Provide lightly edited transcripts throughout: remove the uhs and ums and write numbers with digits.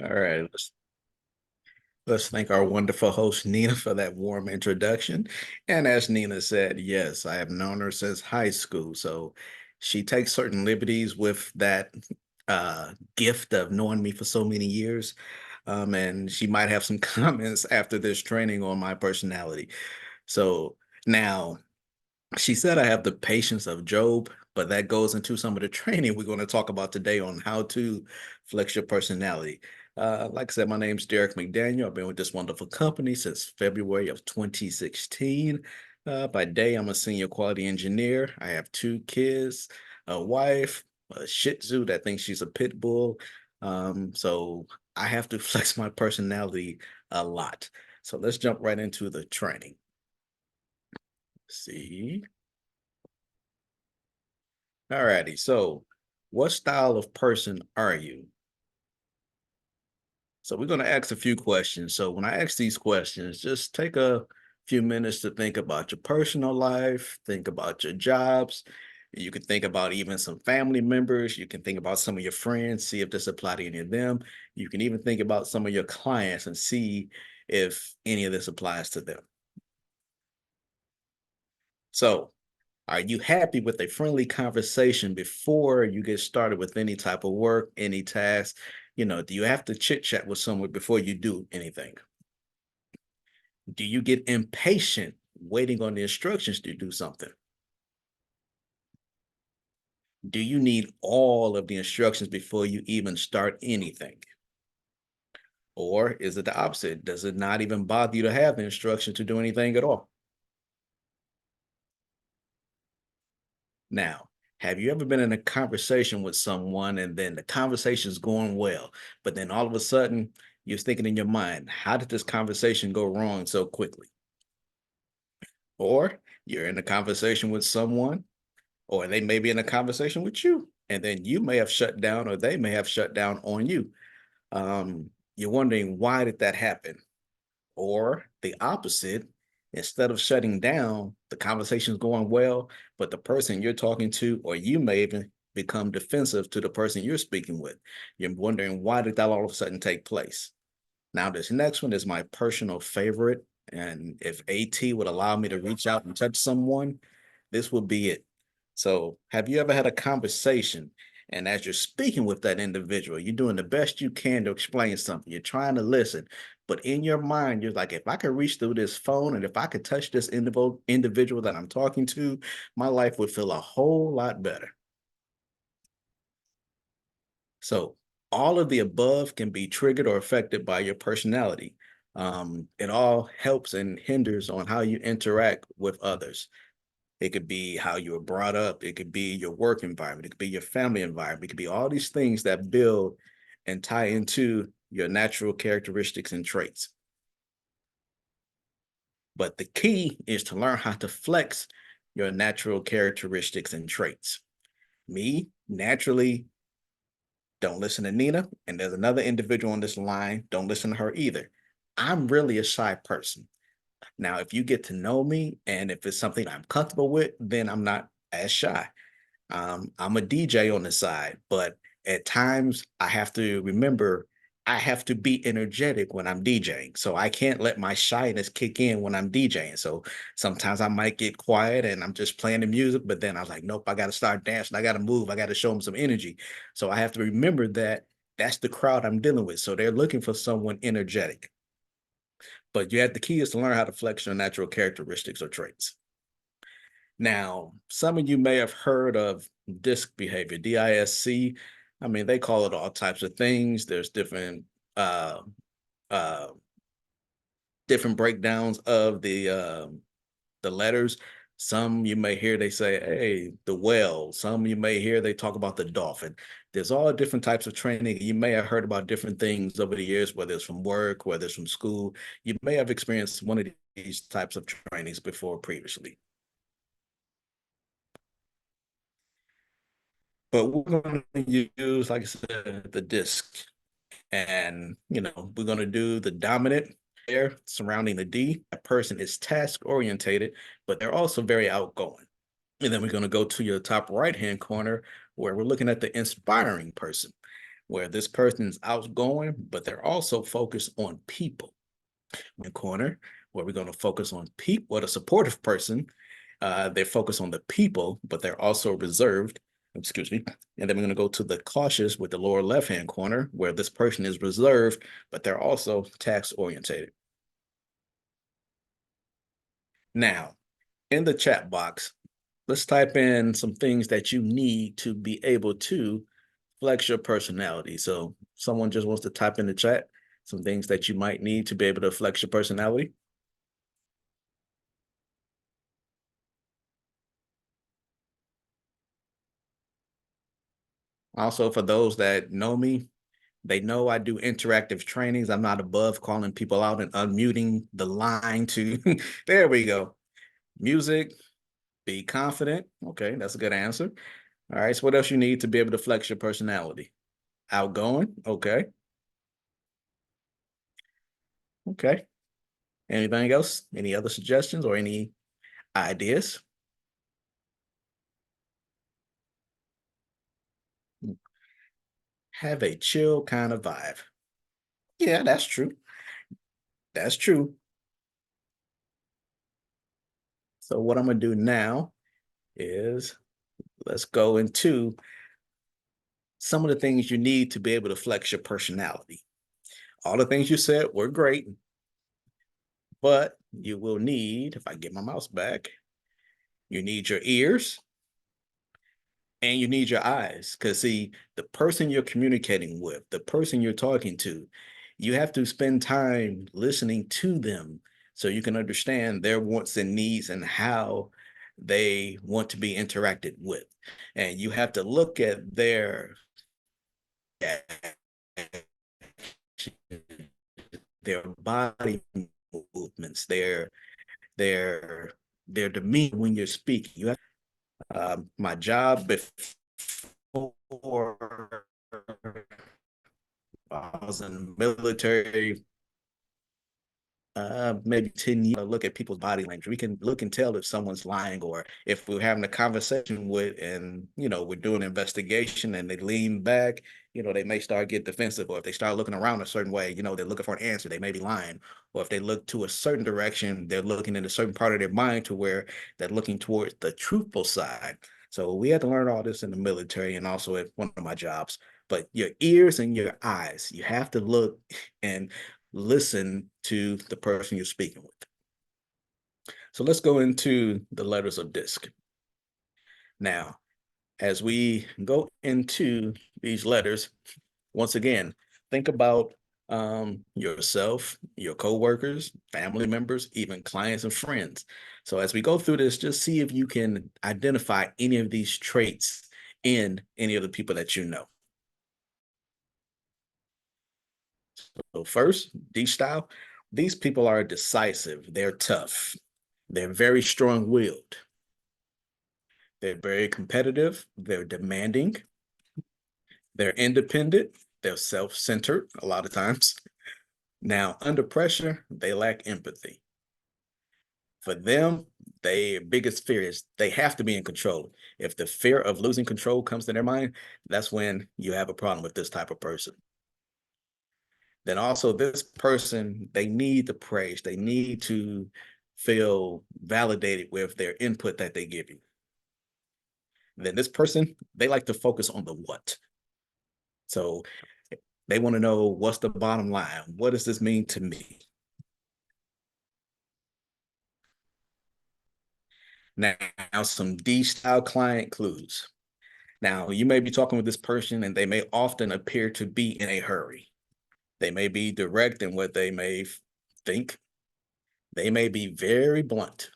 All right, let's thank our wonderful host Nina for that warm introduction. And as Nina said, yes, I have known her since high school. So she takes certain liberties with that gift of knowing me for so many years. And she might have some comments after this training on my personality. So now she said I have the patience of Job, but that goes into some of the training we're going to talk about today on how to flex your personality. Like I said, my name's Derrick McDaniel. I've been with this wonderful company since February of 2016. By day, I'm a senior quality engineer. I have two kids, a wife, a Shih Tzu that thinks she's a pit bull. So I have to flex my personality a lot. So let's jump right into the training. See. Alrighty, so what style of person are you? So we're going to ask a few questions. So when I ask these questions, just take a few minutes to think about your personal life, think about your jobs. You can think about even some family members. You can think about some of your friends, see if this applies to any of them. You can even think about some of your clients and see if any of this applies to them. So are you happy with a friendly conversation before you get started with any type of work, any task? Do you have to chit chat with someone before you do anything? Do you get impatient waiting on the instructions to do something? Do you need all of the instructions before you even start anything? Or is it the opposite? Does it not even bother you to have the instructions to do anything at all? Now, have you ever been in a conversation with someone and then the conversation's going well, but then all of a sudden you're thinking in your mind, how did this conversation go wrong so quickly? Or you're in a conversation with someone, or they may be in a conversation with you, and then you may have shut down, or they may have shut down on you. You're wondering, why did that happen? Or the opposite, instead of shutting down, the conversation's going well, but the person you're talking to, or you may even become defensive to the person you're speaking with. You're wondering, why did that all of a sudden take place? Now, this next one is my personal favorite. And if AT would allow me to reach out and touch someone, this would be it. So, have you ever had a conversation and as you're speaking with that individual, you're doing the best you can to explain something, you're trying to listen, but in your mind, you're like, if I could reach through this phone and if I could touch this individual that I'm talking to, my life would feel a whole lot better. So all of the above can be triggered or affected by your personality. It all helps and hinders on how you interact with others. It could be how you were brought up. It could be your work environment. It could be your family environment. It could be all these things that build and tie into your natural characteristics and traits. But the key is to learn how to flex your natural characteristics and traits. Me, naturally, don't listen to Nina. And there's another individual on this line. Don't listen to her either. I'm really a shy person. Now, if you get to know me and if it's something I'm comfortable with, then I'm not as shy. I'm a DJ on the side, but at times I have to remember I have to be energetic when I'm DJing. So I can't let my shyness kick in when I'm DJing. So sometimes I might get quiet and I'm just playing the music, but then I was like, nope, I got to start dancing. I got to move. I got to show them some energy. So I have to remember that that's the crowd I'm dealing with. So they're looking for someone energetic. But the key is to learn how to flex your natural characteristics or traits. Now, some of you may have heard of DISC behavior, DISC. I mean, they call it all types of things. There's uh, uh, different breakdowns of the letters. Some you may hear they say, "Hey, the whale." Some you may hear they talk about the dolphin. There's all different types of training. You may have heard about different things over the years, whether it's from work, whether it's from school. You may have experienced one of these types of trainings before previously. But we're going to use, like I said, the disc. And, we're going to do the dominant there surrounding the D. That person is task orientated, but they're also very outgoing. And then we're going to go to your top right hand corner where we're looking at the inspiring person. where this person's outgoing, but they're also focused on people. In corner, where we're going to focus on people, what a supportive person, they're focused on the people, but they're also reserved. Excuse me. And then we're going to go to the cautious with the lower left-hand corner, where this person is reserved, but they're also task-orientated. Now, in the chat box, let's type in some things that you need to be able to flex your personality. So someone just wants to type in the chat some things that you might need to be able to flex your personality. Also, for those that know me, they know I do interactive trainings. I'm not above calling people out and unmuting the line to, there we go. Music, be confident. Okay, that's a good answer. All right, so what else you need to be able to flex your personality? Outgoing, okay. Okay. Anything else? Any other suggestions or any ideas? Have a chill kind of vibe. Yeah, that's true. That's true. So what I'm gonna do now is let's go into some of the things you need to be able to flex your personality. All the things you said were great, but you will need, if I get my mouse back, you need your ears and you need your eyes. Because, see, the person you're communicating with, the person you're talking to, you have to spend time listening to them so you can understand their wants and needs and how they want to be interacted with. And you have to look at their body movements, their their demeanor when you're speaking. You have my job before I was in the military, maybe 10 years, look at people's body language. We can look and tell if someone's lying or if we're having a conversation with, and, we're doing an investigation and they lean back, they may start get defensive, or if they start looking around a certain way, they're looking for an answer, they may be lying. Or if they look to a certain direction, they're looking in a certain part of their mind to where they're looking towards the truthful side. So we had to learn all this in the military and also at one of my jobs. But your ears and your eyes, you have to look and listen to the person you're speaking with. So let's go into the letters of DISC. Now, as we go into these letters, once again, think about yourself, your coworkers, family members, even clients and friends. So as we go through this, just see if you can identify any of these traits in any of the people that you know. So first, D style, these people are decisive, they're tough, they're very strong-willed, they're very competitive, they're demanding, they're independent, they're self-centered a lot of times. Now, under pressure, they lack empathy. For them, their biggest fear is they have to be in control. If the fear of losing control comes to their mind, that's when you have a problem with this type of person. Then also this person, they need the praise. They need to feel validated with their input that they give you. Then this person, they like to focus on the what. So they want to know, what's the bottom line? What does this mean to me? Now, some D style client clues. Now, you may be talking with this person and they may often appear to be in a hurry. They may be direct in what they may think. They may be very blunt.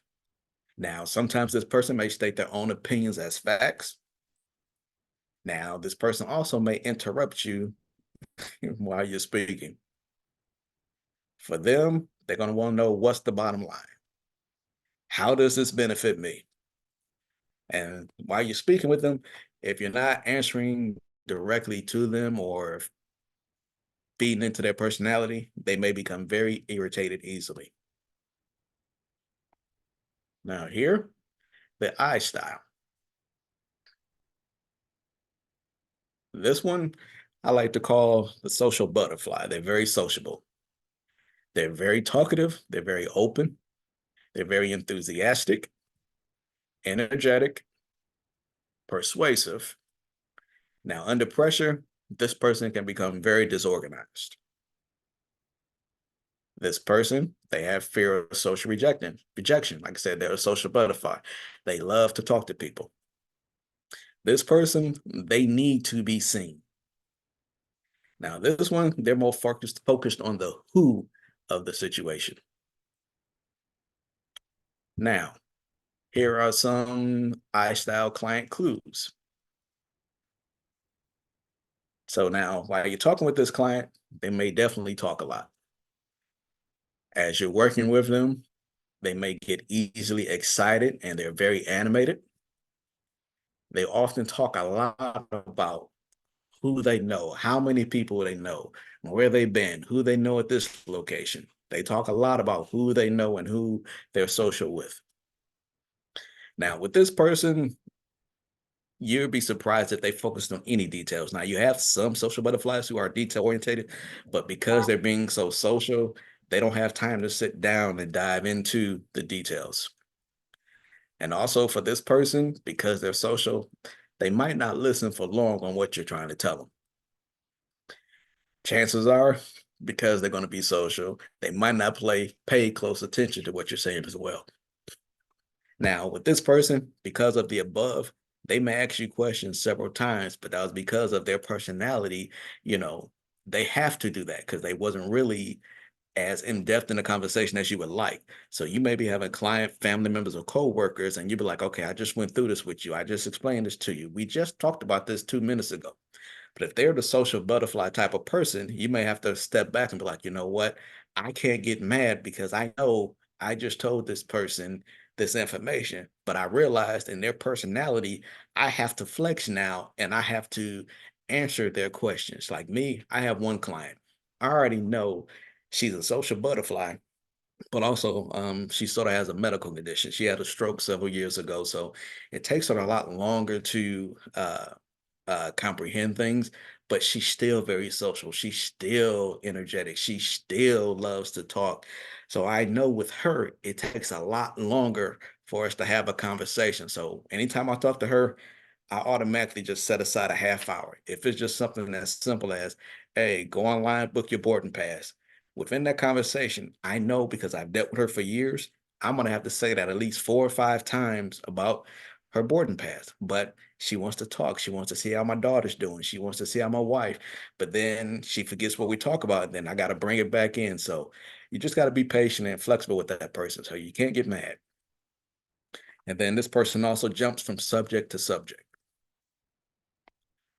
Now, sometimes this person may state their own opinions as facts. Now, this person also may interrupt you while you're speaking. For them, they're going to want to know, what's the bottom line? How does this benefit me? And while you're speaking with them, if you're not answering directly to them or feeding into their personality, they may become very irritated easily. Now here, the I style. This one, I like to call the social butterfly. They're very sociable. They're very talkative. They're very open. They're very enthusiastic, energetic, persuasive. Now, under pressure, this person can become very disorganized. This person, they have fear of social rejection. Like I said, they're a social butterfly. They love to talk to people. This person, they need to be seen. Now, this one, they're more focused on the who of the situation. Now, here are some I-style client clues. So now, while you're talking with this client, they may definitely talk a lot. As you're working with them, they may get easily excited and they're very animated. They often talk a lot about who they know, how many people they know, where they've been, who they know at this location. They talk a lot about who they know and who they're social with. Now, with this person, you'd be surprised if they focused on any details. Now, you have some social butterflies who are detail oriented, but because they're being so social, they don't have time to sit down and dive into the details. And also for this person, because they're social, they might not listen for long on what you're trying to tell them. Chances are, because they're going to be social, they might not pay close attention to what you're saying as well. Now, with this person, because of the above, they may ask you questions several times, but that was because of their personality. You know, they have to do that because they wasn't really as in-depth in the conversation as you would like. So you may be having client, family members, or co-workers, and you'd be like, okay, I just went through this with you. I just explained this to you. We just talked about this 2 minutes ago. But if they're the social butterfly type of person, you may have to step back and be like, you know what? I can't get mad because I know I just told this person this information, but I realized in their personality, I have to flex now and I have to answer their questions. Like me, I have one client. I already know she's a social butterfly, but also she sort of has a medical condition. She had a stroke several years ago, so it takes her a lot longer to comprehend things, but she's still very social. She's still energetic. She still loves to talk. So I know with her, it takes a lot longer for us to have a conversation. So anytime I talk to her, I automatically just set aside a half hour. If it's just something as simple as, hey, go online, book your boarding pass. Within that conversation, I know because I've dealt with her for years, I'm going to have to say that at least 4 or 5 times about her boarding pass. But she wants to talk. She wants to see how my daughter's doing. She wants to see how my wife, but then she forgets what we talk about. Then I got to bring it back in. So you just got to be patient and flexible with that person. So you can't get mad. And then this person also jumps from subject to subject.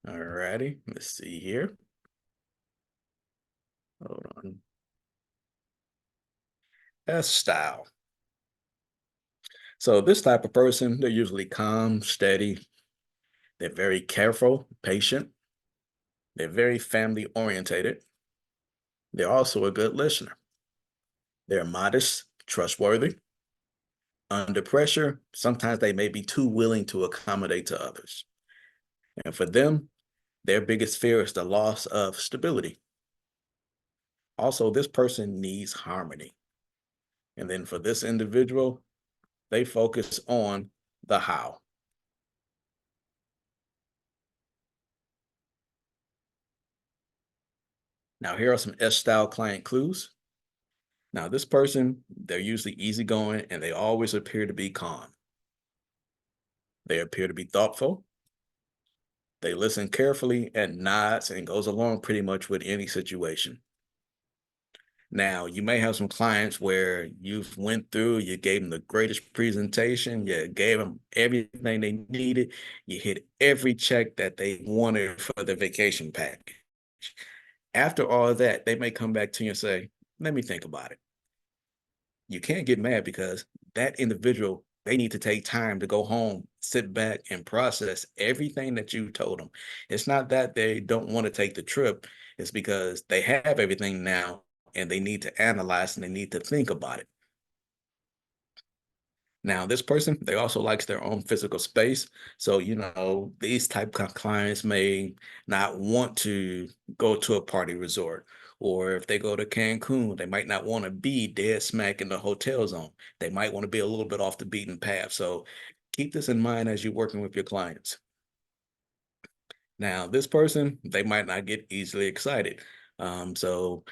All righty, let's see here. Hold on. That's style. So this type of person, they're usually calm, steady. They're very careful, patient. They're very family orientated. They're also a good listener. They're modest, trustworthy. Under pressure, sometimes they may be too willing to accommodate to others. And for them, their biggest fear is the loss of stability. Also, this person needs harmony. And then for this individual, they focus on the how. Now, here are some S-style client clues. Now, this person, they're usually easygoing and they always appear to be calm. They appear to be thoughtful. They listen carefully and nods and goes along pretty much with any situation. Now, you may have some clients where you've went through, you gave them the greatest presentation, you gave them everything they needed, you hit every check that they wanted for the vacation package. After all of that, they may come back to you and say, let me think about it. You can't get mad because that individual, they need to take time to go home, sit back and process everything that you told them. It's not that they don't want to take the trip. It's because they have everything now and they need to analyze and they need to think about it. Now, this person, they also likes their own physical space. So, these type of clients may not want to go to a party resort. Or if they go to Cancun, they might not want to be dead smack in the hotel zone. They might want to be a little bit off the beaten path. So keep this in mind as you're working with your clients. Now, this person, they might not get easily excited. So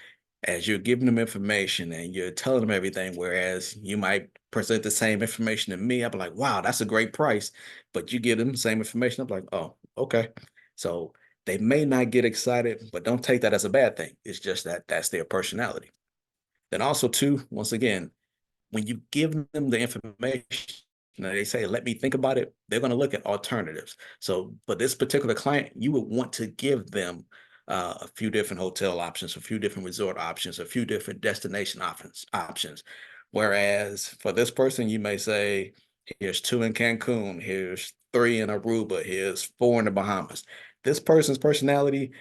as you're giving them information and you're telling them everything, whereas you might present the same information to me, I'll be like, wow, that's a great price. But you give them the same information, I'm like, oh, okay. So they may not get excited, but don't take that as a bad thing. It's just that that's their personality. Then also, too, once again, when you give them the information, they say, let me think about it, they're going to look at alternatives. So for this particular client, you would want to give them a few different hotel options, a few different resort options, a few different destination options. Whereas for this person, you may say, here's two in Cancun, here's three in Aruba, here's four in the Bahamas. This person's personality,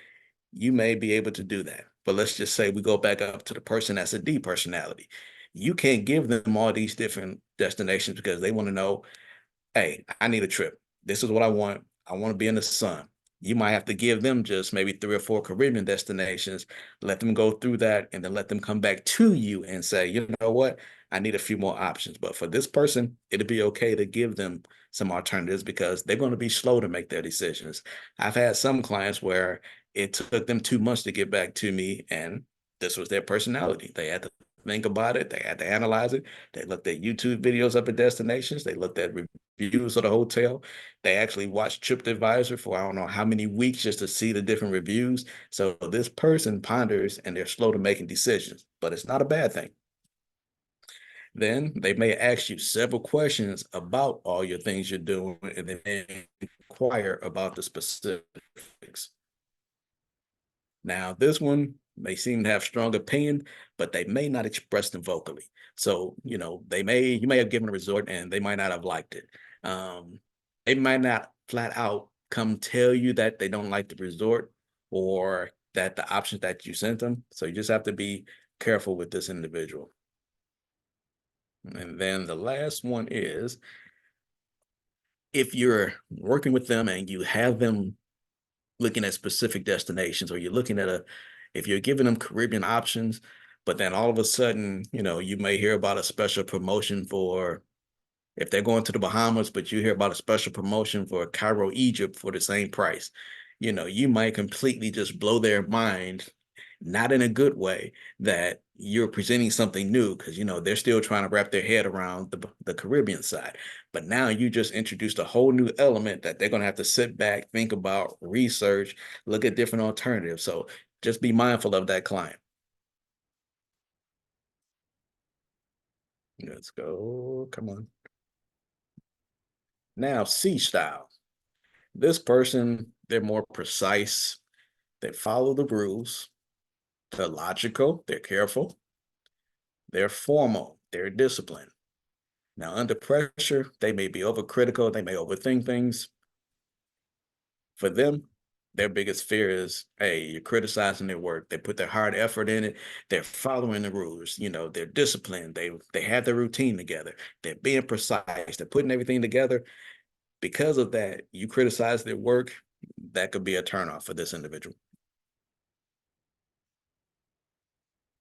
you may be able to do that. But let's just say we go back up to the person that's a D personality. You can't give them all these different destinations because they want to know, hey, I need a trip. This is what I want. I want to be in the sun. You might have to give them just maybe 3 or 4 Caribbean destinations, let them go through that, and then let them come back to you and say, you know what? I need a few more options. But for this person, it'd be okay to give them some alternatives because they're going to be slow to make their decisions. I've had some clients where it took them 2 months to get back to me, and this was their personality. They had to think about it, they had to analyze it. They looked at YouTube videos up at destinations, they looked at reviews of the hotel. They actually watched TripAdvisor for I don't know how many weeks just to see the different reviews. So this person ponders and they're slow to making decisions, but it's not a bad thing. Then they may ask you several questions about all your things you're doing and then inquire about the specifics. Now, this one may seem to have strong opinion, but they may not express them vocally. So, you may have given a resort and they might not have liked it. Um, they might not flat out come tell you that they don't like the resort or that the options that you sent them. So you just have to be careful with this individual. And then the last one is if you're working with them and you have them looking at specific destinations or you're looking at if you're giving them Caribbean options, but then all of a sudden, you may hear about a special promotion for if they're going to the Bahamas, but you hear about a special promotion for Cairo, Egypt for the same price. You might completely just blow their mind, not in a good way, that you're presenting something new because they're still trying to wrap their head around the Caribbean side. But now you just introduced a whole new element that they're going to have to sit back, think about, research, look at different alternatives. So just be mindful of that client. Let's go. Come on. Now, C style. This person, they're more precise. They follow the rules. They're logical. They're careful. They're formal. They're disciplined. Now, under pressure, they may be overcritical. They may overthink things. For them, their biggest fear is, hey, you're criticizing their work. They put their hard effort in it. They're following the rules. They're disciplined. They have their routine together. They're being precise. They're putting everything together. Because of that, you criticize their work, that could be a turnoff for this individual.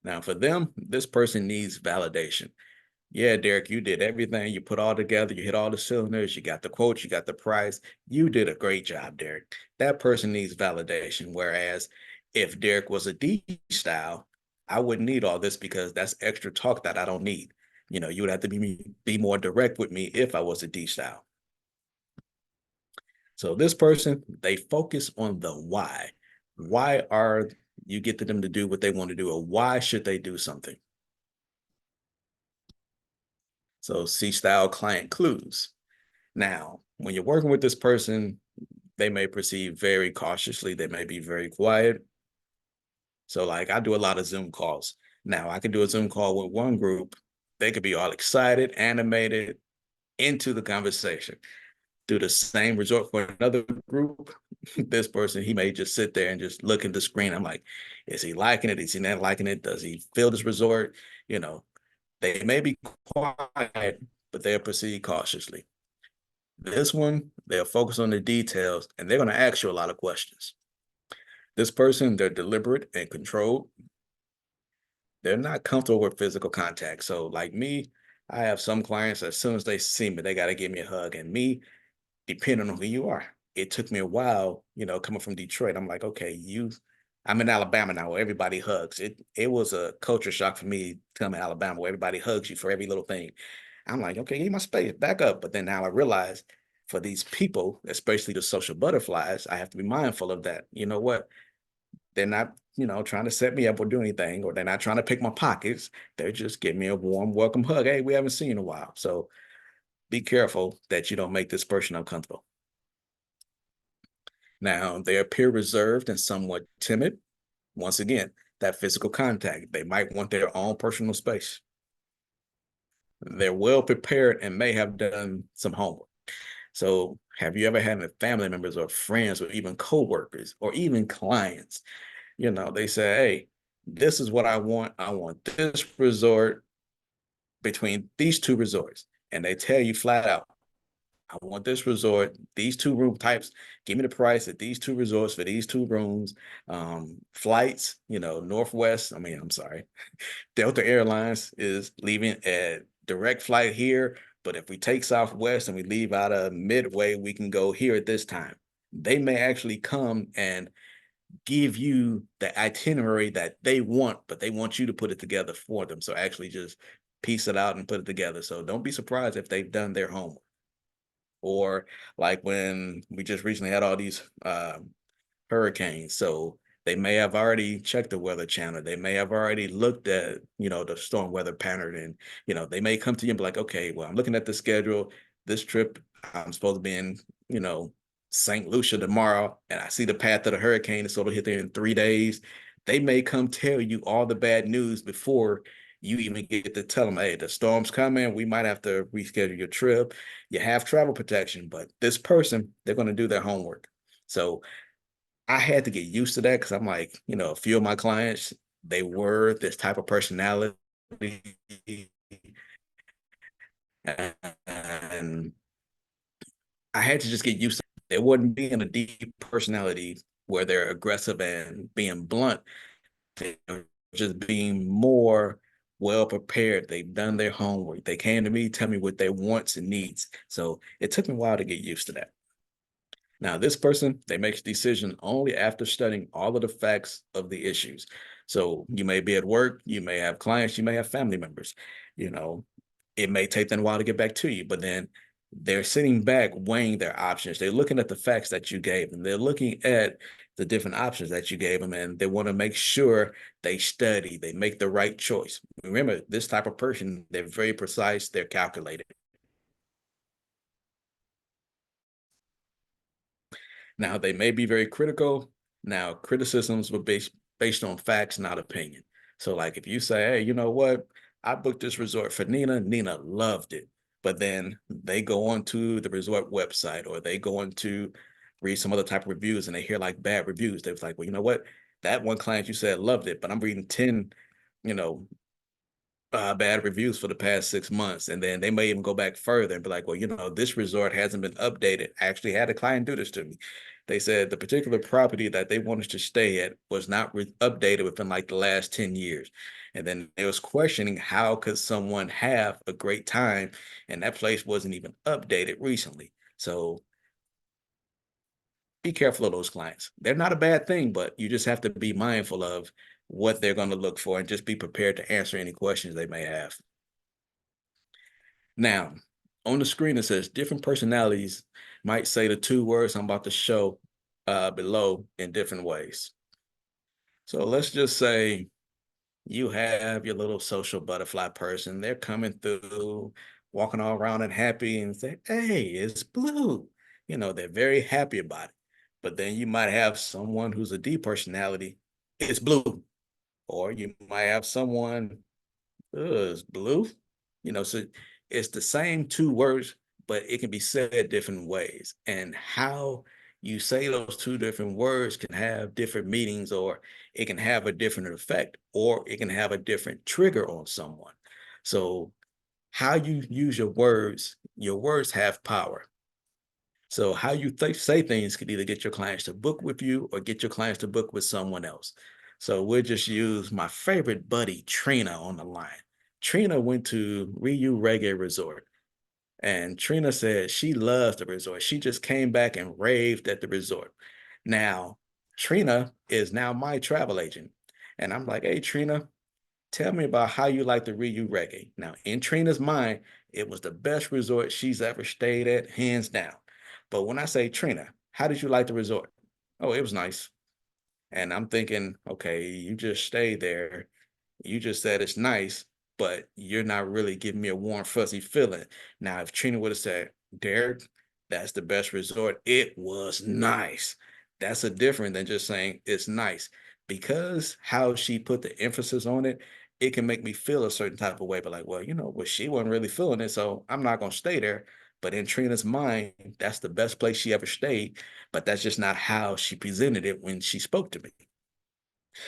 Now, for them, this person needs validation. Yeah, Derrick, you did everything. You put all together. You hit all the cylinders. You got the quotes. You got the price. You did a great job, Derrick. That person needs validation. Whereas if Derrick was a D style, I wouldn't need all this because that's extra talk that I don't need. You would have to be more direct with me if I was a D style. So this person, they focus on the why. Why are you get to them to do what they want to do, or why should they do something? So C style client clues. Now, when you're working with this person, they may proceed very cautiously. They may be very quiet. So like I do a lot of Zoom calls. Now I can do a Zoom call with one group. They could be all excited, animated, into the conversation. Do the same resort for another group. This person, he may just sit there and just look at the screen. I'm like, is he liking it? Is he not liking it? Does he feel this resort? They may be quiet, but they'll proceed cautiously. This one, they'll focus on the details and they're going to ask you a lot of questions. This person, they're deliberate and controlled. They're not comfortable with physical contact. So, like me, I have some clients, as soon as they see me, they got to give me a hug. And me, depending on who you are, it took me a while, coming from Detroit. I'm like, okay, I'm in Alabama now where everybody hugs. It was a culture shock for me to come to Alabama where everybody hugs you for every little thing. I'm like, okay, give me my space, back up. But then now I realize for these people, especially the social butterflies, I have to be mindful of that. You know what? They're not, trying to set me up or do anything, or they're not trying to pick my pockets. They're just giving me a warm welcome hug. Hey, we haven't seen you in a while. So be careful that you don't make this person uncomfortable. Now, they appear reserved and somewhat timid. Once again, that physical contact, they might want their own personal space. They're well prepared and may have done some homework. So, have you ever had family members or friends or even coworkers or even clients? They say, hey, this is what I want. I want this resort between these two resorts. And they tell you flat out, I want this resort, these two room types. Give me the price at these two resorts for these two rooms. Flights, Northwest. I'm sorry. Delta Airlines is leaving a direct flight here. But if we take Southwest and we leave out of Midway, we can go here at this time. They may actually come and give you the itinerary that they want, but they want you to put it together for them. So actually just piece it out and put it together. So don't be surprised if they've done their homework. Or like when we just recently had all these hurricanes. So they may have already checked the weather channel. They may have already looked at, the storm weather pattern. And, they may come to you and be like, okay, well, I'm looking at the schedule. This trip, I'm supposed to be in, St. Lucia tomorrow. And I see the path of the hurricane. So it'll hit there in 3 days. They may come tell you all the bad news before you even get to tell them, hey, the storm's coming. We might have to reschedule your trip. You have travel protection, but this person, they're going to do their homework. So I had to get used to that because I'm like, a few of my clients, they were this type of personality. And I had to just get used to it. It wasn't being a deep personality where they're aggressive and being blunt. They're just being more well prepared. They've done their homework. They came to me, tell me what their wants and needs. So it took me a while to get used to that. Now, this person, they make a decision only after studying all of the facts of the issues. So you may be at work, you may have clients, you may have family members. You know, it may take them a while to get back to you, but then they're sitting back weighing their options. They're looking at the facts that you gave them. They're looking at the different options that you gave them, and they want to make sure they study, they make the right choice. Remember, this type of person, they're very precise, they're calculated. Now, they may be very critical. Now, criticisms were based on facts, not opinion. So, like if you say, hey, you know what? I booked this resort for Nina. Nina loved it. But then they go onto the resort website or they go on to read some other type of reviews and they hear like bad reviews. They was like, well, you know what? That one client you said loved it, but I'm reading 10, you know, bad reviews for the past 6 months. And then they may even go back further and be like, well, this resort hasn't been updated. I actually had a client do this to me. They said the particular property that they wanted to stay at was not updated within like the last 10 years. And then it was questioning how could someone have a great time and that place wasn't even updated recently. So be careful of those clients. They're not a bad thing, but you just have to be mindful of what they're going to look for and just be prepared to answer any questions they may have. Now, on the screen, it says different personalities might say the two words I'm about to show below in different ways. So let's just say you have your little social butterfly person. They're coming through, walking all around and happy and say, hey, it's blue. They're very happy about it. But then you might have someone who's a D personality, it's blue. Or you might have someone it's blue. So it's the same two words, but it can be said different ways. And how you say those two different words can have different meanings, or it can have a different effect, or it can have a different trigger on someone. So how you use your words have power. So how you say things could either get your clients to book with you or get your clients to book with someone else. So we'll just use my favorite buddy, Trina, on the line. Trina went to Ryu Reggae Resort, and Trina said she loves the resort. She just came back and raved at the resort. Now, Trina is now my travel agent. And I'm like, hey, Trina, tell me about how you like the Ryu Reggae. Now, in Trina's mind, it was the best resort she's ever stayed at, hands down. But when I say, Trina, how did you like the resort? Oh, it was nice. And I'm thinking, okay, you just stayed there. You just said it's nice, but you're not really giving me a warm, fuzzy feeling. Now, if Trina would have said, Derrick, that's the best resort, it was nice. That's a different than just saying it's nice. Because how she put the emphasis on it, it can make me feel a certain type of way, but like, well, well, she wasn't really feeling it, so I'm not gonna stay there. But in Trina's mind, that's the best place she ever stayed, but that's just not how she presented it when she spoke to me.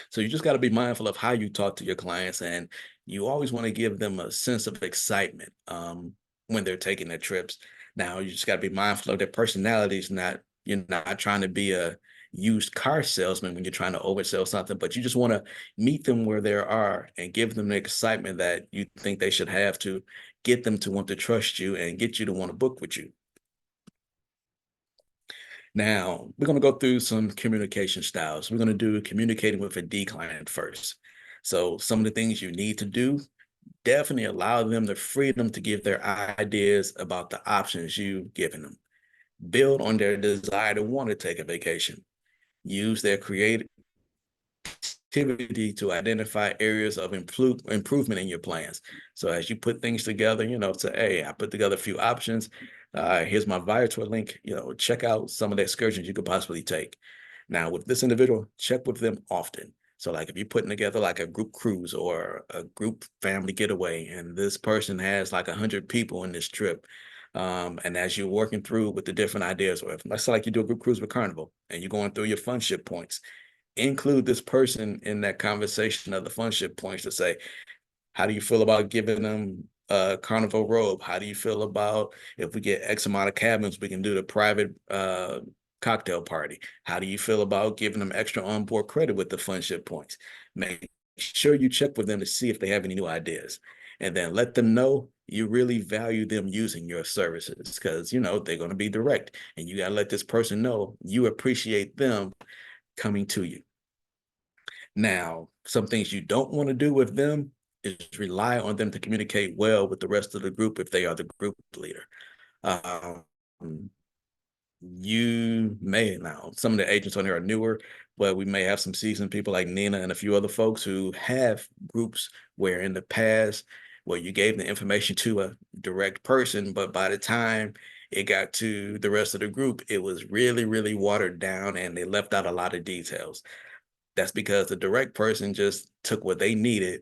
So you just got to be mindful of how you talk to your clients, and you always want to give them a sense of excitement when they're taking their trips. Now you just got to be mindful of their personalities. Not You're not trying to be a used car salesman when you're trying to oversell something, but you just want to meet them where they are and give them the excitement that you think they should have to get them to want to trust you and get you to want to book with you. Now, we're going to go through some communication styles. We're going to do communicating with a D client first. So, some of the things you need to do, definitely allow them the freedom to give their ideas about the options you've given them. Build on their desire to want to take a vacation. Use their creative activity to identify areas of improvement in your plans. So as you put things together, say, hey, I put together a few options. Here's my Viator link. Check out some of the excursions you could possibly take. Now, with this individual, check with them often. So, like if you're putting together like a group cruise or a group family getaway, and this person has like 100 people in this trip, and as you're working through with the different ideas, or if let's say like you do a group cruise with Carnival, and you're going through your fun ship points, include this person in that conversation of the funship points to say, how do you feel about giving them a carnival robe? How do you feel about if we get X amount of cabins, we can do the private cocktail party? How do you feel about giving them extra onboard credit with the funship points? Make sure you check with them to see if they have any new ideas. And then let them know you really value them using your services because, they're going to be direct. And you got to let this person know you appreciate them coming to you. Now, some things you don't want to do with them is rely on them to communicate well with the rest of the group if they are the group leader. Um, you may now, some of the agents on here are newer, but we may have some seasoned people like Nina and a few other folks who have groups where in the past, where you gave the information to a direct person, but by the time it got to the rest of the group, it was really, really watered down and they left out a lot of details. That's because the direct person just took what they needed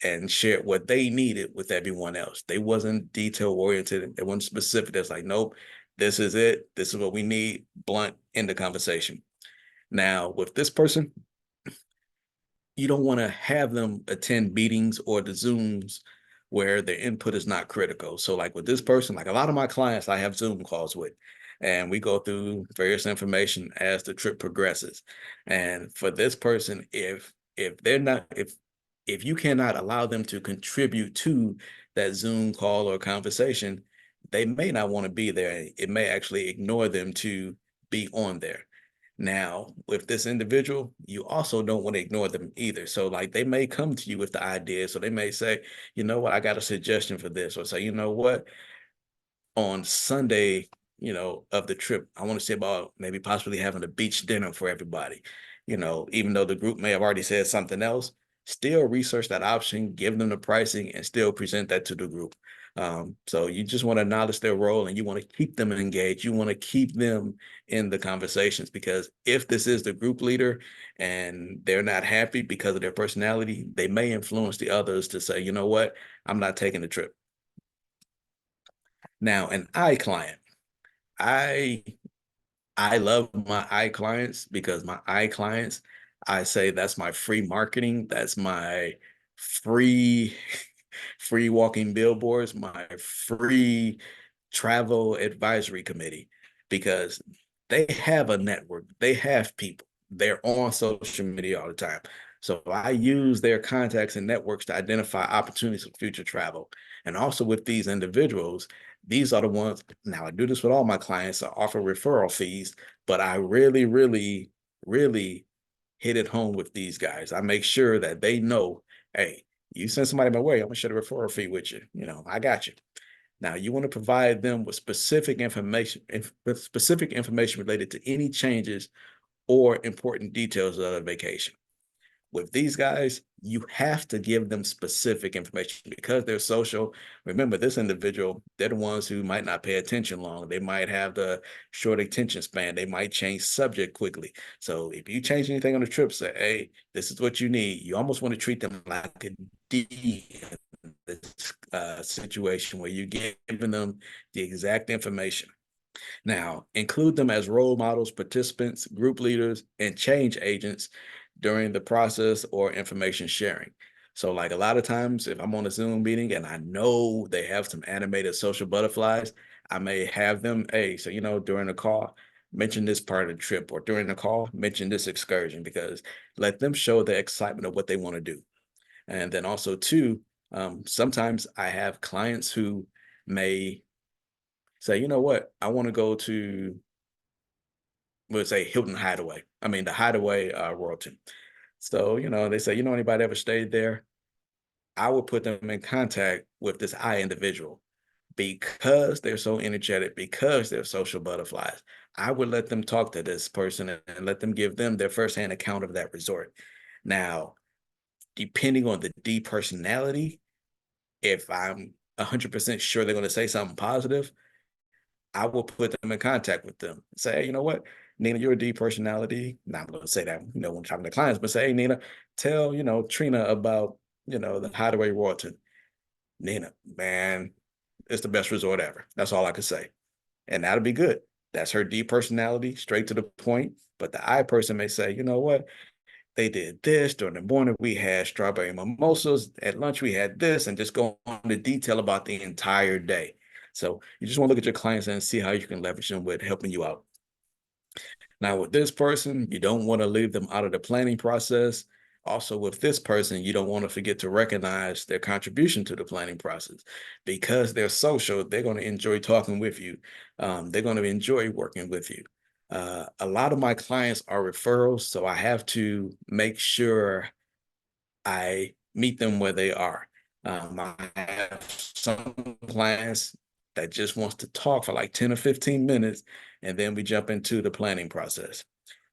and shared what they needed with everyone else. They wasn't detail oriented. They weren't specific. That's like, nope, this is it. This is what we need. Blunt in the conversation. Now, with this person, you don't want to have them attend meetings or the Zooms where their input is not critical. So, like with this person, like a lot of my clients, I have Zoom calls with, and we go through various information as the trip progresses. And for this person, if they're not if you cannot allow them to contribute to that Zoom call or conversation, they may not want to be there. It may actually ignore them to be on there. Now, with this individual, you also don't want to ignore them either. So, like, they may come to you with the idea. So, they may say, you know what, I got a suggestion for this. Or say, you know what, on Sunday, of the trip, I want to say about maybe possibly having a beach dinner for everybody. Even though the group may have already said something else, still research that option, give them the pricing, and still present that to the group. So you just want to acknowledge their role and you want to keep them engaged. You want to keep them in the conversations because if this is the group leader and they're not happy because of their personality, they may influence the others to say, you know what, I'm not taking the trip. Now, an I client. I I love my I clients because my I clients, I say that's my free marketing. That's my free free walking billboards, my free travel advisory committee, because they have a network, they have people, they're on social media all the time. So I use their contacts and networks to identify opportunities for future travel. And also with these individuals, these are the ones, now I do this with all my clients, I offer referral fees, but I really, really, really hit it home with these guys. I make sure that they know, hey, you send somebody my way, I'm gonna share the referral fee with you. I got you. Now you want to provide them with specific information related to any changes or important details of the vacation. With these guys, you have to give them specific information because they're social. Remember, this individual, they're the ones who might not pay attention long. They might have the short attention span. They might change subject quickly. So if you change anything on the trip, say, hey, this is what you need. You almost want to treat them like a D in this situation where you're giving them the exact information. Now, include them as role models, participants, group leaders, and change agents during the process or information sharing. So, like a lot of times, if I'm on a Zoom meeting and I know they have some animated social butterflies, I may have them, hey, so, during the call, mention this part of the trip, or during the call, mention this excursion, because let them show the excitement of what they want to do. And then also, too, sometimes I have clients who may say, you know what, I want to go to, let's say, Hilton Hideaway. I mean, the Hideaway Royalton. So, they say, anybody ever stayed there? I would put them in contact with this I individual because they're so energetic, because they're social butterflies. I would let them talk to this person and let them give them their firsthand account of that resort. Now, depending on the D personality, if I'm 100% sure they're going to say something positive, I will put them in contact with them. Say, hey, you know what, Nina, you're a D personality. Now I'm going to say that, when talking to clients, but say, hey, Nina, tell, Trina about, the Hideaway Royalton. Nina, man, it's the best resort ever. That's all I could say. And that'll be good. That's her D personality, straight to the point. But the I person may say, you know what, they did this during the morning. We had strawberry mimosas. At lunch, we had this, and just go into detail about the entire day. So you just want to look at your clients and see how you can leverage them with helping you out. Now, with this person, you don't want to leave them out of the planning process. Also, with this person, you don't want to forget to recognize their contribution to the planning process. Because they're social, they're going to enjoy talking with you. They're going to enjoy working with you. A lot of my clients are referrals, so I have to make sure I meet them where they are. I have some clients that just wants to talk for like 10 or 15 minutes, and then we jump into the planning process.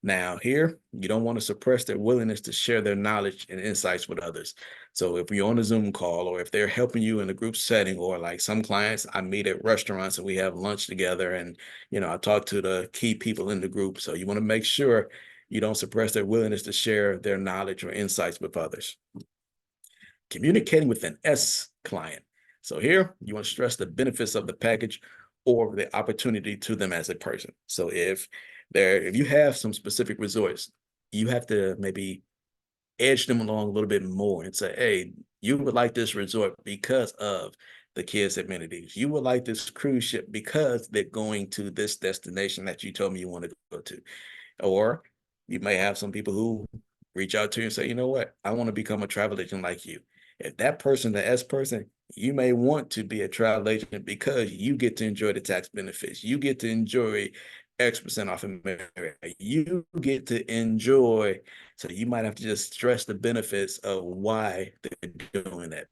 Now, here, you don't want to suppress their willingness to share their knowledge and insights with others. So if you're on a Zoom call, or if they're helping you in a group setting, or like some clients I meet at restaurants and we have lunch together, and I talk to the key people in the group. So you want to make sure you don't suppress their willingness to share their knowledge or insights with others. Communicating with an S client. So here, you want to stress the benefits of the package or the opportunity to them as a person. So if you have some specific resorts, you have to maybe edge them along a little bit more and say, hey, you would like this resort because of the kids' amenities. You would like this cruise ship because they're going to this destination that you told me you want to go to. Or you may have some people who reach out to you and say, you know what, I want to become a travel agent like you. If that person, the S person, you may want to be a travel agent because you get to enjoy the tax benefits. You get to enjoy X% off of America. You get to enjoy. So you might have to just stress the benefits of why they're doing that.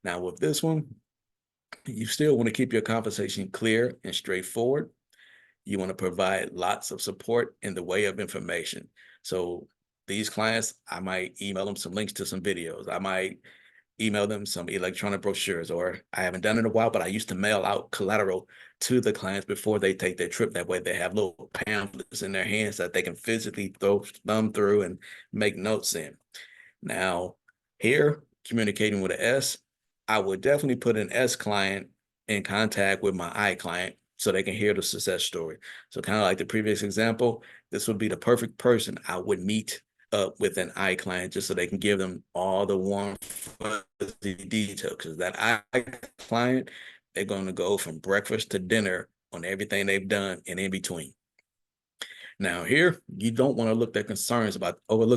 Now, with this one, you still want to keep your conversation clear and straightforward. You want to provide lots of support in the way of information. So these clients, I might email them some links to some videos. I might email them some electronic brochures, or I haven't done it in a while, but I used to mail out collateral to the clients before they take their trip. That way they have little pamphlets in their hands that they can physically thumb through and make notes in. Now, here, communicating with an S, I would definitely put an S client in contact with my I client so they can hear the success story. So kind of like the previous example, this would be the perfect person I would meet up with an I client just so they can give them all the warm the detail because that I client, they're going to go from breakfast to dinner on everything they've done and in between. Now, here, you don't want to overlook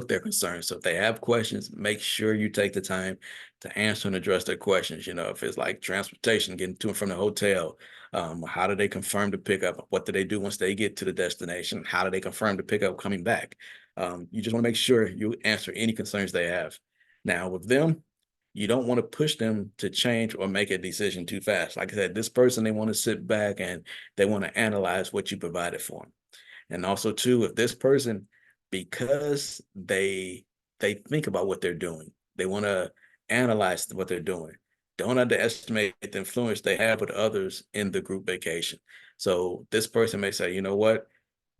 their concerns. So if they have questions, make sure you take the time to answer and address their questions. If it's like transportation, getting to and from the hotel, how do they confirm the pickup? What do they do once they get to the destination? How do they confirm the pickup coming back? You just want to make sure you answer any concerns they have. Now, with them, you don't want to push them to change or make a decision too fast. Like I said, this person, they want to sit back and they want to analyze what you provided for them. And also too, if this person, because they think about what they're doing, they want to analyze what they're doing. Don't underestimate the influence they have with others in the group vacation. So this person may say, you know what?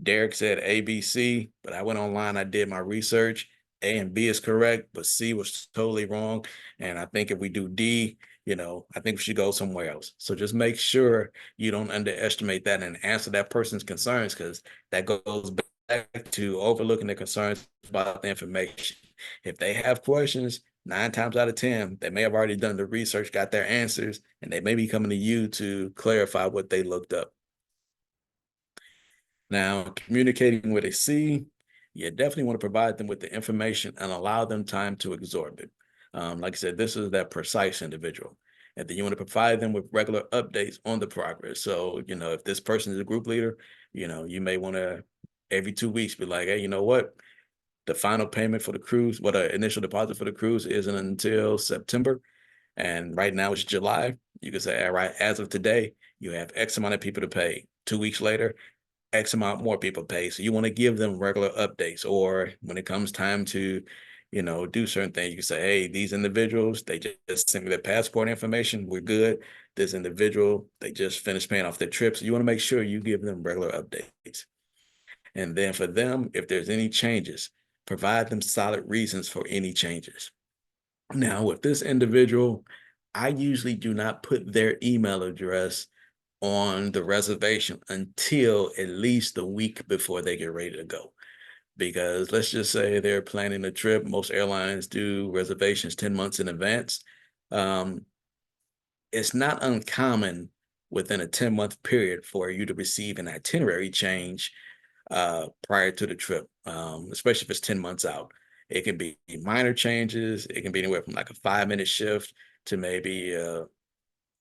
Derrick said A, B, C, but I went online, I did my research. A and B is correct, but C was totally wrong. And I think if we do D, I think we should go somewhere else. So just make sure you don't underestimate that and answer that person's concerns because that goes back to overlooking the concerns about the information. If they have questions, 9 times out of 10, they may have already done the research, got their answers, and they may be coming to you to clarify what they looked up. Now, communicating with a C, you definitely want to provide them with the information and allow them time to absorb it. Like I said, this is that precise individual. And then you want to provide them with regular updates on the progress. So, if this person is a group leader, you may want to every 2 weeks be like, hey, you know what? The final payment for the cruise, initial deposit for the cruise isn't until September. And right now it's July. You can say, all right, as of today, you have X amount of people to pay. 2 weeks later, X amount more people pay. So you want to give them regular updates. Or when it comes time to, do certain things, you can say, hey, these individuals, they just sent me their passport information. We're good. This individual, they just finished paying off their trip. So you want to make sure you give them regular updates. And then for them, if there's any changes, provide them solid reasons for any changes. Now, with this individual, I usually do not put their email address on the reservation until at least a week before they get ready to go. Because let's just say they're planning a trip. Most airlines do reservations 10 months in advance. Um, it's not uncommon within a 10-month period for you to receive an itinerary change prior to the trip, especially if it's 10 months out. It can be minor changes. It can be anywhere from like a 5-minute shift to maybe a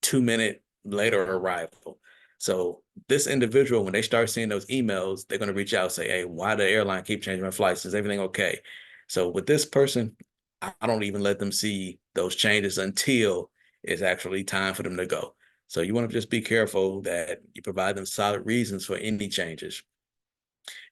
2-minute later arrival. So this individual, when they start seeing those emails, they're going to reach out and say, hey, why the airline keep changing my flights? Is everything okay? So with this person, I don't even let them see those changes until it's actually time for them to go. So you want to just be careful that you provide them solid reasons for any changes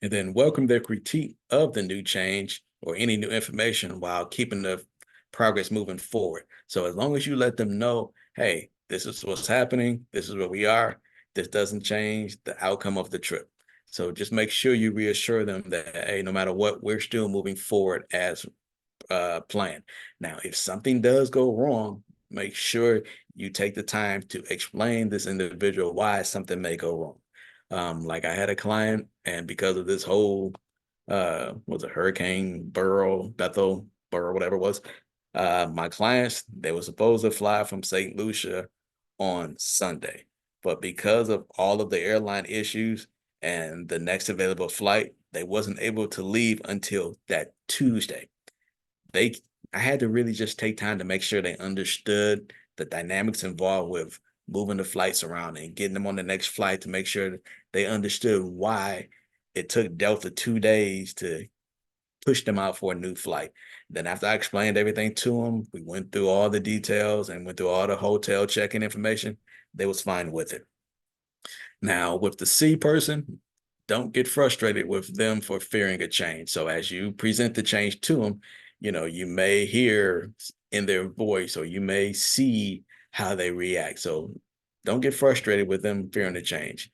and then welcome their critique of the new change or any new information while keeping the progress moving forward. So as long as you let them know, hey, this is what's happening, this is where we are, this doesn't change the outcome of the trip. So just make sure you reassure them that, hey, no matter what, we're still moving forward as planned. Now, if something does go wrong, make sure you take the time to explain this individual why something may go wrong. Like I had a client, and because of this whole was it Hurricane Bethel, whatever it was, my clients, they were supposed to fly from St. Lucia on Sunday. But because of all of the airline issues and the next available flight, they wasn't able to leave until that Tuesday. They I had to really just take time to make sure they understood the dynamics involved with moving the flights around and getting them on the next flight to make sure they understood why it took Delta 2 days to push them out for a new flight. Then after I explained everything to them, we went through all the details and went through all the hotel check-in information. They was fine with it. Now, with the C person, don't get frustrated with them for fearing a change. So as you present the change to them, you may hear in their voice or you may see how they react. So don't get frustrated with them fearing the change.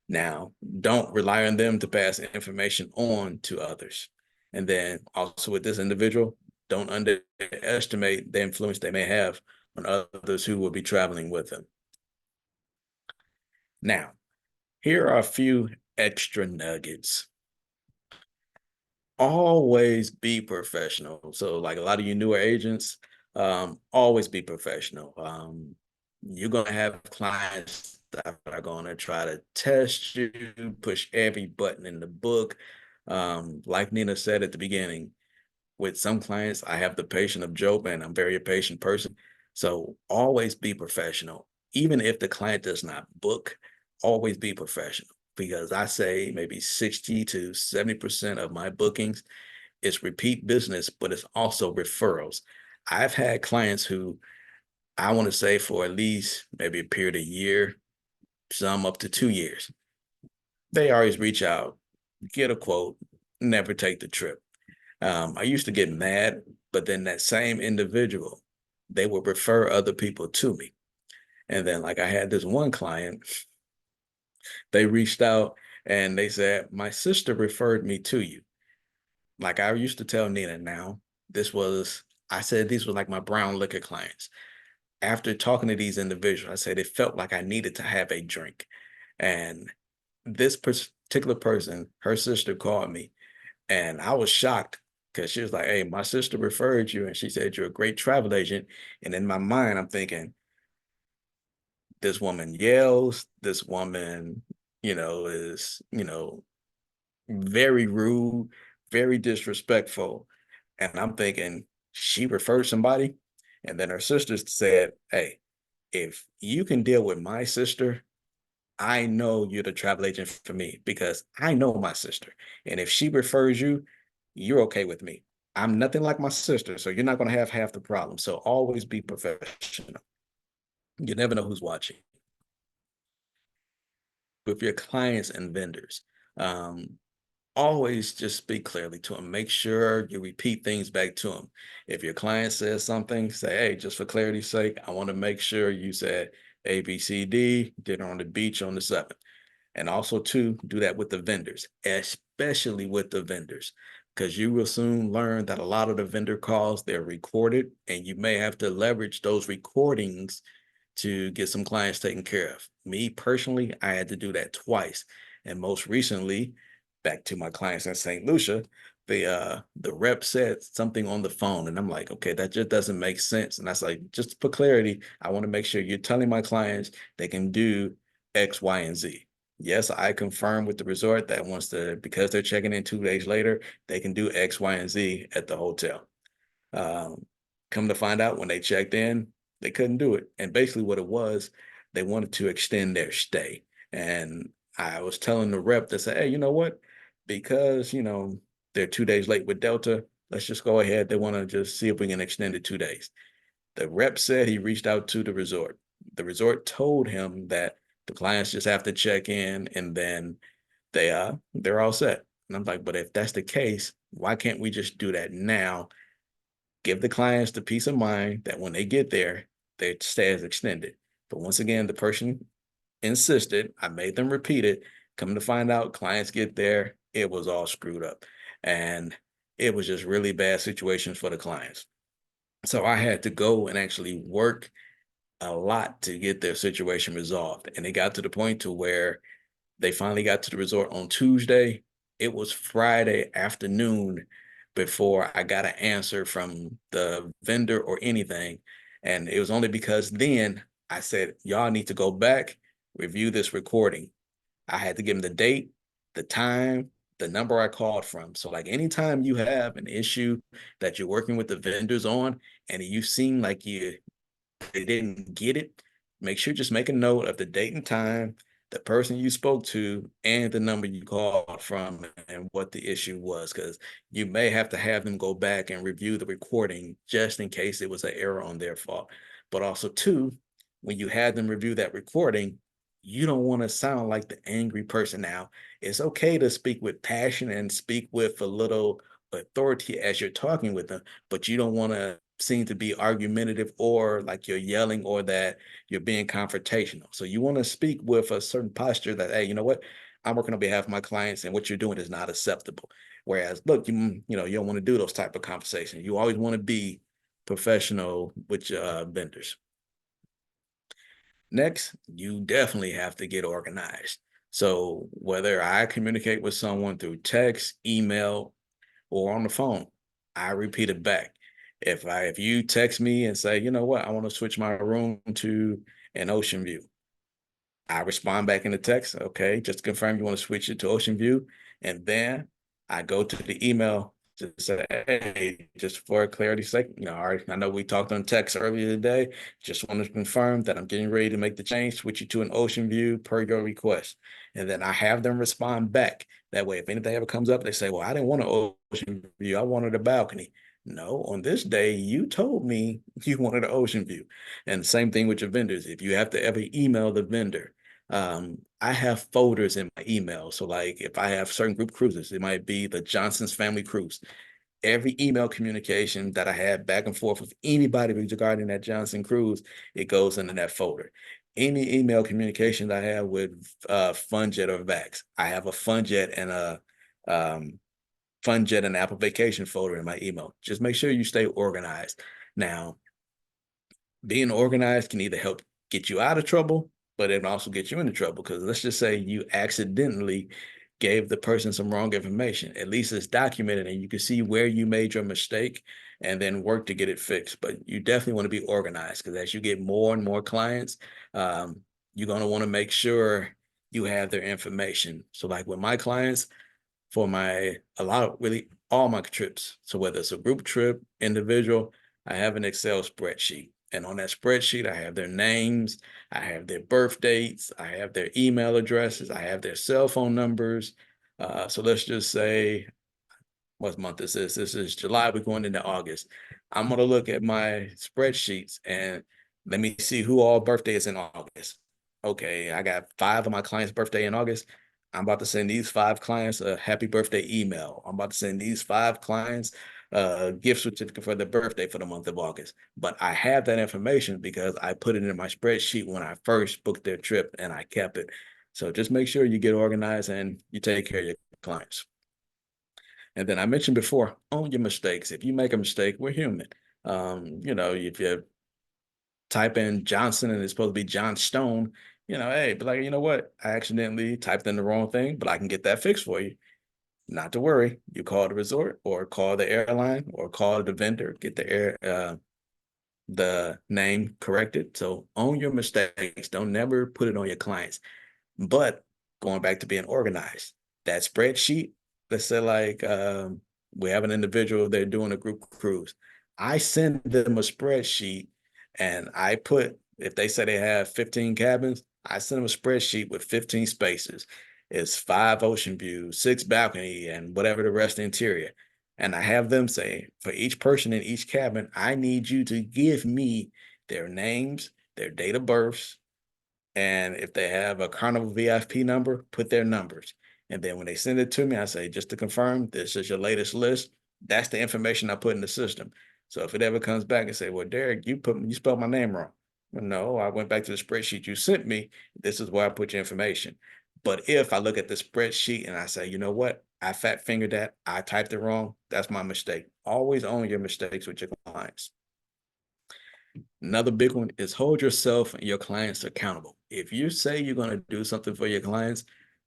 Now, don't rely on them to pass information on to others. And then also with this individual, don't underestimate the influence they may have on others who will be traveling with them. Now, here are a few extra nuggets. Always be professional. So like a lot of you newer agents, Always be professional. You're gonna have clients that are gonna try to test you, push every button in the book. Like Nina said at the beginning, with some clients, I have the patience of Job, and I'm very a patient person. So always be professional. Even if the client does not book, always be professional. Because I say maybe 60 to 70% of my bookings is repeat business, but it's also referrals. I've had clients who I want to say for at least maybe a period of year, some up to 2 years. They always reach out, get a quote, never take the trip. I used to get mad, but then that same individual, they would refer other people to me. And then, like, I had this one client, they reached out and they said, "My sister referred me to you." Like I used to tell Nina now, I said these were like my brown liquor clients. After talking to these individuals, I said it felt like I needed to have a drink. And this particular person, her sister called me, and I was shocked because she was like, "Hey, my sister referred you, and she said you're a great travel agent." And in my mind, I'm thinking, this woman yells, this woman, is, very rude, very disrespectful. And I'm thinking, she referred somebody. And then her sister said, "Hey, if you can deal with my sister, I know you're the travel agent for me because I know my sister. And if she refers you, you're okay with me. I'm nothing like my sister, so you're not going to have half the problem. So always be professional. You never know who's watching." With your clients and vendors, um, always just speak clearly to them. Make sure you repeat things back to them. If your client says something, say, "Hey, just for clarity's sake, I want to make sure you said A, B, C, D, dinner on the beach on the 7th." And also, too, do that with the vendors, especially with the vendors, because you will soon learn that a lot of the vendor calls, they're recorded, and you may have to leverage those recordings to get some clients taken care of. Me personally, I had to do that twice. And most recently, back to my clients in St. Lucia, the rep said something on the phone, and I'm like, okay, that just doesn't make sense. And that's like, just for clarity, I want to make sure you're telling my clients they can do X, Y, and Z. Yes, I confirm with the resort that because they're checking in 2 days later, they can do X, Y, and Z at the hotel. Um, Come to find out when they checked in, they couldn't do it. And basically what it was, they wanted to extend their stay. And I was telling the rep to say, "Hey, you know what? Because, they're 2 days late with Delta, let's just go ahead. They want to just see if we can extend it 2 days." The rep said he reached out to the resort. The resort told him that the clients just have to check in and then they're all set. And I'm like, but if that's the case, why can't we just do that now? Give the clients the peace of mind that when they get there, their stay is extended. But once again, the person insisted. I made them repeat it. Come to find out, clients get there, it was all screwed up. And it was just really bad situations for the clients. So I had to go and actually work a lot to get their situation resolved. And it got to the point to where they finally got to the resort on Tuesday. It was Friday afternoon before I got an answer from the vendor or anything. And it was only because then I said, "Y'all need to go back, review this recording." I had to give them the date, the time, the number I called from. So, like, anytime you have an issue that you're working with the vendors on and you seem like they didn't get it, make sure just make a note of the date and time, the person you spoke to, and the number you called from and what the issue was, because you may have them go back and review the recording just in case it was an error on their fault. But also, too, when you have them review that recording, you don't want to sound like the angry person. Now, it's okay to speak with passion and speak with a little authority as you're talking with them, but you don't want to seem to be argumentative or like you're yelling or that you're being confrontational. So you want to speak with a certain posture that, "Hey, you know what? I'm working on behalf of my clients, and what you're doing is not acceptable." Whereas, look, you don't want to do those type of conversations. You always want to be professional with your vendors. Next, you definitely have to get organized. So whether I communicate with someone through text, email, or on the phone, I repeat it back. If you text me and say, you know what, I want to switch my room to an ocean view, I respond back in the text, okay, just to confirm you want to switch it to Ocean View. And then I go to the email to say, hey, just for clarity's sake, all right, I know we talked on text earlier today. Just want to confirm that I'm getting ready to make the change, switch you to an Ocean View per your request. And then I have them respond back. That way, if anything ever comes up, they say, well, I didn't want an Ocean View. I wanted a balcony. No, on this day, you told me you wanted an Ocean View. And same thing with your vendors. If you have to ever email the vendor, I have folders in my email. So like if I have certain group cruises, it might be the Johnson's Family Cruise. Every email communication that I had back and forth with anybody regarding that Johnson cruise, it goes into that folder. Any email communication that I have with FunJet or Vax, I have a FunJet and a FunJet and Apple Vacation folder in my email. Just make sure you stay organized. Now, being organized can either help get you out of trouble, but it can also get you into trouble. Because let's just say you accidentally gave the person some wrong information. At least it's documented and you can see where you made your mistake and then work to get it fixed. But you definitely want to be organized, because as you get more and more clients, you're going to want to make sure you have their information. So like with my clients, for really all my trips. So whether it's a group trip, individual, I have an Excel spreadsheet. And on that spreadsheet, I have their names, I have their birth dates, I have their email addresses, I have their cell phone numbers. So let's just say, what month is this? This is July. We're going into August. I'm going to look at my spreadsheets and let me see who all birthday is in August. Okay, I got 5 of my clients' birthday in August. I'm about to send these 5 clients a happy birthday email. I'm about to send these 5 clients a gift certificate for their birthday for the month of August. But I have that information because I put it in my spreadsheet when I first booked their trip and I kept it. So just make sure you get organized and you take care of your clients. And then I mentioned before, own your mistakes. If you make a mistake, we're human. If you type in Johnson and it's supposed to be John Stone, hey, but like, you know what? I accidentally typed in the wrong thing, but I can get that fixed for you. Not to worry. You call the resort or call the airline or call the vendor, get the name corrected. So own your mistakes. Don't never put it on your clients. But going back to being organized, that spreadsheet, let's say like we have an individual, they're doing a group cruise. I send them a spreadsheet and I put, if they say they have 15 cabins, I send them a spreadsheet with 15 spaces. It's 5 ocean views, 6 balcony, and whatever the rest interior. And I have them say, for each person in each cabin, I need you to give me their names, their date of births, and if they have a Carnival VIP number, put their numbers. And then when they send it to me, I say, just to confirm, this is your latest list. That's the information I put in the system. So if it ever comes back and say, well, Derrick, you spelled my name wrong. Well, no, I went back to the spreadsheet you sent me. This is where I put your information. But if I look at the spreadsheet and I say, you know what, I fat fingered that, I typed it wrong, that's my mistake. Always own your mistakes with your clients. Another big one is hold yourself and your clients accountable. If you say you're going to do something for your clients,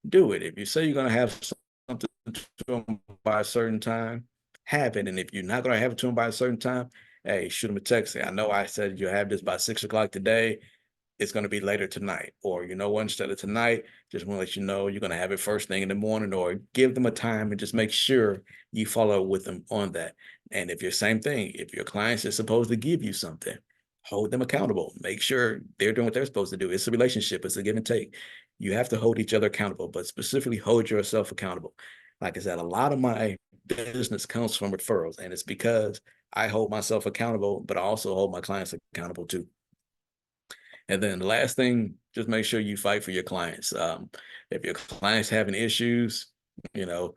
do it. If you say you're going to have something to them by a certain time, have it. And if you're not going to have it to them by a certain time, hey, shoot them a text. Say, I know I said you have this by 6 o'clock today. It's going to be later tonight. Or, you know what, instead of tonight, just want to let you know you're going to have it first thing in the morning, or give them a time and just make sure you follow with them on that. And if you're same thing, if your clients are supposed to give you something, hold them accountable. Make sure they're doing what they're supposed to do. It's a relationship. It's a give and take. You have to hold each other accountable, but specifically hold yourself accountable. Like I said, a lot of my business comes from referrals, and it's because I hold myself accountable, but I also hold my clients accountable too. And then the last thing, just make sure you fight for your clients. If your clients having issues, you know,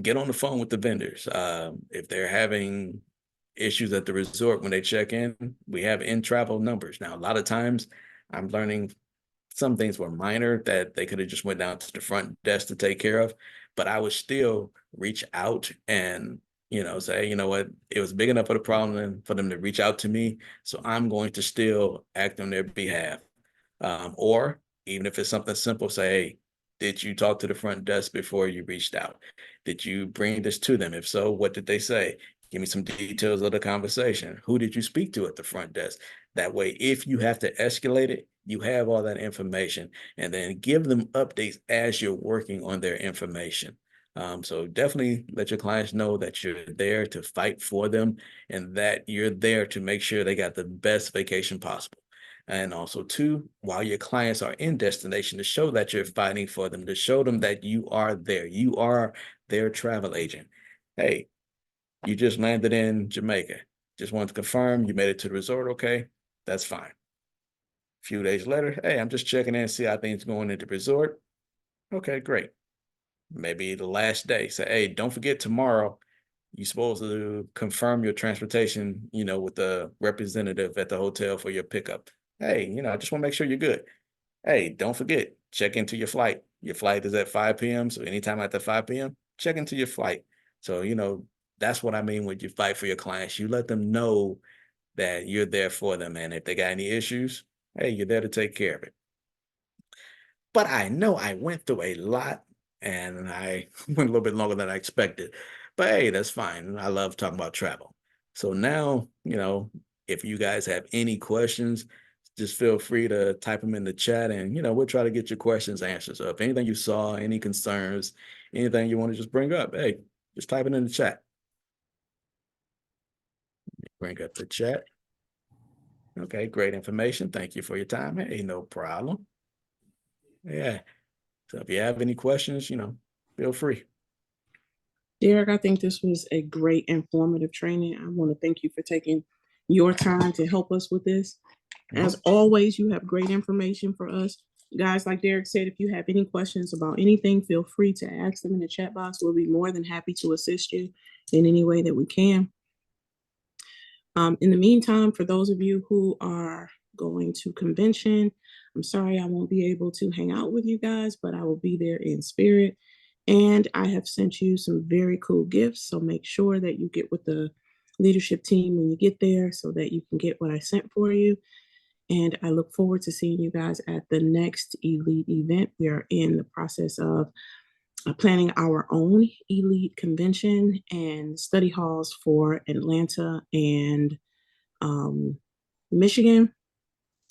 get on the phone with the vendors. If they're having issues at the resort when they check in, we have in-travel numbers. Now, a lot of times I'm learning some things were minor that they could have just went down to the front desk to take care of, but I would still reach out and, say, you know what, it was big enough of a problem for them to reach out to me. So I'm going to still act on their behalf. Or even if it's something simple, say, hey, did you talk to the front desk before you reached out? Did you bring this to them? If so, what did they say? Give me some details of the conversation. Who did you speak to at the front desk? That way, if you have to escalate it, you have all that information, and then give them updates as you're working on their information. So definitely let your clients know that you're there to fight for them and that you're there to make sure they got the best vacation possible. And also, too, while your clients are in destination, to show that you're fighting for them, to show them that you are there. You are their travel agent. Hey, you just landed in Jamaica. Just wanted to confirm you made it to the resort. Okay, that's fine. A few days later, hey, I'm just checking in, see how things going at the resort. Okay, great. Maybe the last day, say, hey, don't forget tomorrow, you're supposed to confirm your transportation, with the representative at the hotel for your pickup. Hey, I just want to make sure you're good. Hey, don't forget, check into your flight. Your flight is at 5 p.m. So anytime after 5 p.m., check into your flight. So, that's what I mean when you fight for your clients. You let them know that you're there for them. And if they got any issues, hey, you're there to take care of it. But I know I went through a lot and I went a little bit longer than I expected. But hey, that's fine. I love talking about travel. So now, if you guys have any questions, just feel free to type them in the chat and, we'll try to get your questions answered. So if anything you saw, any concerns, anything you want to just bring up, hey, just type it in the chat. Bring up the chat. Okay, great information. Thank you for your time. Hey, no problem. Yeah. So if you have any questions, feel free. Derrick, I think this was a great informative training. I want to thank you for taking your time to help us with this. As always, you have great information for us. Guys, like Derrick said, if you have any questions about anything, feel free to ask them in the chat box. We'll be more than happy to assist you in any way that we can. In the meantime, for those of you who are going to convention, I'm sorry I won't be able to hang out with you guys, but I will be there in spirit. And I have sent you some very cool gifts. So make sure that you get with the leadership team when you get there so that you can get what I sent for you. And I look forward to seeing you guys at the next Elite event. We are in the process of planning our own Elite convention and study halls for Atlanta and Michigan.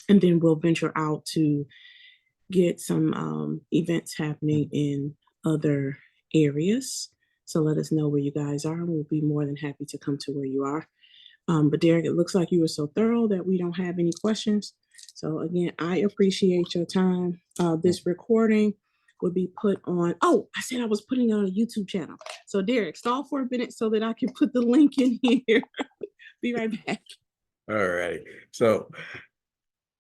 And then we'll venture out to get some events happening in other areas. So let us know where you guys are, and we'll be more than happy to come to where you are. But Derrick, it looks like you were so thorough that we don't have any questions. So again, I appreciate your time. This recording would be put on. Oh, I said I was putting it on a YouTube channel. So Derrick, stall for a minute so that I can put the link in here. Be right back. All right. So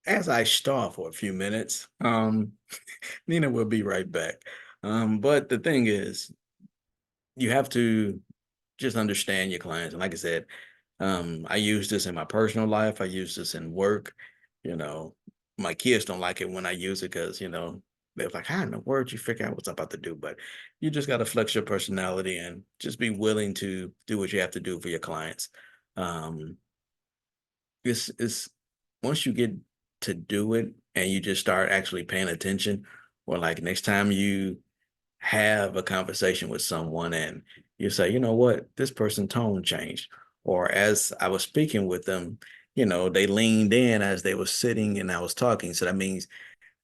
as I stall for a few minutes, Nina will be right back. But the thing is, you have to just understand your clients. And like I said, I use this in my personal life. I use this in work. My kids don't like it when I use it because, they're like, how in the world you figure out what's I'm about to do? But you just got to flex your personality and just be willing to do what you have to do for your clients. It's once you get to do it and you just start actually paying attention, or like next time you have a conversation with someone and you say, you know what, this person tone changed. Or as I was speaking with them, they leaned in as they were sitting and I was talking. So that means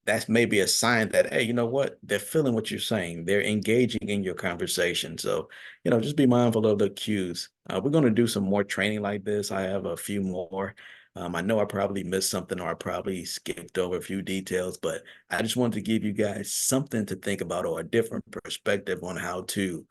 that's maybe a sign that, hey, you know what? They're feeling what you're saying. They're engaging in your conversation. So, just be mindful of the cues. We're going to do some more training like this. I have a few more. I know I probably missed something or I probably skipped over a few details, but I just wanted to give you guys something to think about or a different perspective on how to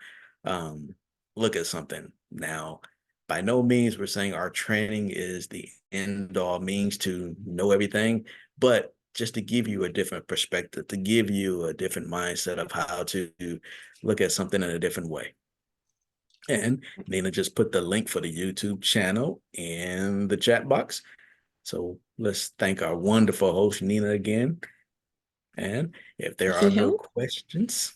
look at something. Now, by no means we're saying our training is the end all means to know everything, but just to give you a different perspective, to give you a different mindset of how to look at something in a different way. And Nina just put the link for the YouTube channel in the chat box. So let's thank our wonderful host, Nina, again. And if there are no questions.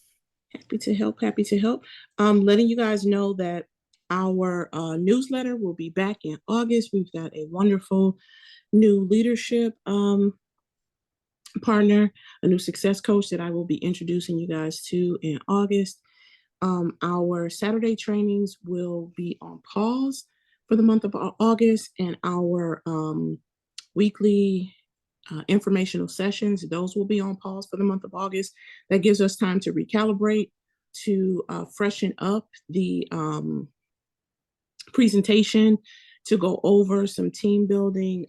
Happy to help, happy to help. Letting you guys know that our newsletter will be back in August. We've got a wonderful new leadership partner, a new success coach that I will be introducing you guys to in August. Our Saturday trainings will be on pause for the month of August, and our weekly informational sessions, those will be on pause for the month of August. That gives us time to recalibrate, to freshen up the presentation, to go over some team building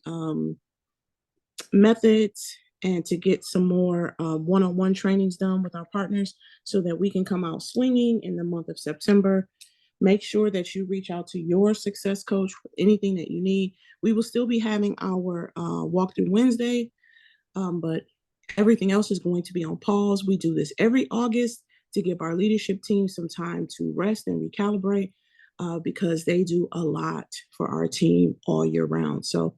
methods, and to get some more one-on-one trainings done with our partners so that we can come out swinging in the month of September. Make sure that you reach out to your success coach for anything that you need. We will still be having our walkthrough Wednesday, but everything else is going to be on pause. We do this every August to give our leadership team some time to rest and recalibrate because they do a lot for our team all year round. So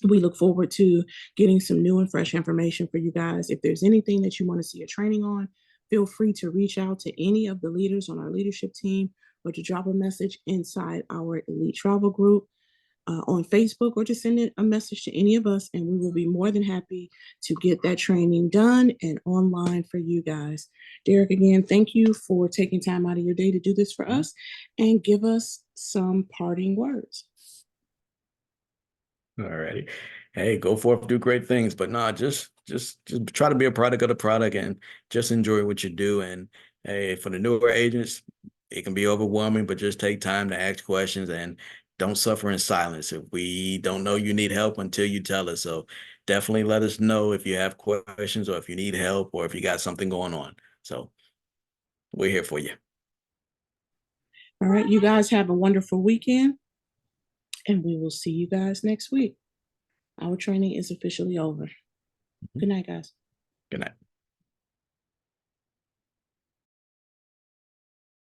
we look forward to getting some new and fresh information for you guys. If there's anything that you want to see a training on, feel free to reach out to any of the leaders on our leadership team or to drop a message inside our Elite Travel group on Facebook, or just send a message to any of us, and we will be more than happy to get that training done and online for you guys. Derrick, again, thank you for taking time out of your day to do this for us and give us some parting words. All righty. Hey, go forth, do great things, but nah, just try to be a product of the product and just enjoy what you do. And hey, for the newer agents, it can be overwhelming, but just take time to ask questions and don't suffer in silence. If we don't know you need help until you tell us. So definitely let us know if you have questions or if you need help or if you got something going on. So we're here for you. All right, you guys have a wonderful weekend, and we will see you guys next week. Our training is officially over. Good night, guys. Good night.